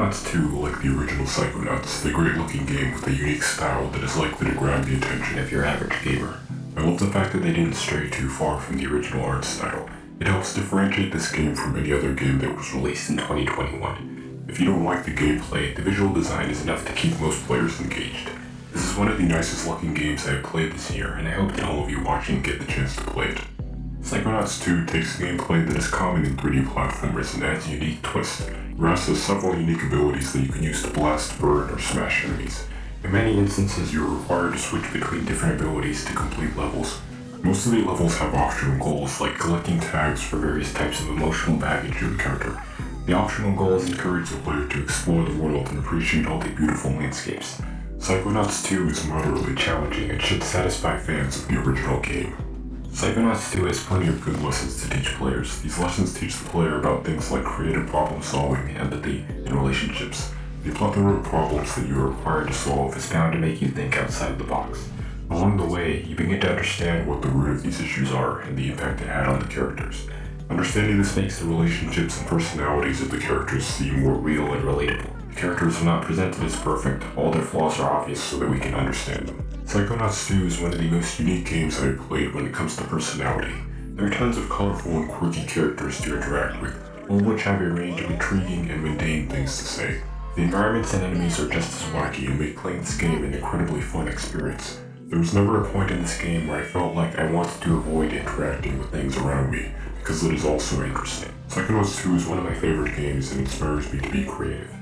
Psychonauts 2, like the original Psychonauts, is a great-looking game with a unique style that is likely to grab the attention of your average gamer. I love the fact that they didn't stray too far from the original art style. It helps differentiate this game from any other game that was released in 2021. If you don't like the gameplay, the visual design is enough to keep most players engaged. This is one of the nicest looking games I have played this year, and I hope that all of you watching get the chance to play it. Psychonauts 2 takes gameplay that is common in 3D platformers and adds a unique twist. Ras has several unique abilities that you can use to blast, burn, or smash enemies. In many instances, you are required to switch between different abilities to complete levels. Most of the levels have optional goals, like collecting tags for various types of emotional baggage you encounter. The optional goals encourage the player to explore the world and appreciate all the beautiful landscapes. Psychonauts 2 is moderately challenging and should satisfy fans of the original game. Psychonauts 2 has plenty of good lessons to teach players. These lessons teach the player about things like creative problem solving, empathy, and relationships. The plethora of problems that you are required to solve is bound to make you think outside the box. Along the way, you begin to understand what the root of these issues are and the impact it had on the characters. Understanding this makes the relationships and personalities of the characters seem more real and relatable. The characters are not presented as perfect, all their flaws are obvious so that we can understand them. Psychonauts 2 is one of the most unique games I've played when it comes to personality. There are tons of colorful and quirky characters to interact with, all of which have a range of intriguing and mundane things to say. The environments and enemies are just as wacky and make playing this game an incredibly fun experience. There was never a point in this game where I felt like I wanted to avoid interacting with things around me, because it is also interesting. Psychonauts 2 is one of my favorite games and inspires me to be creative.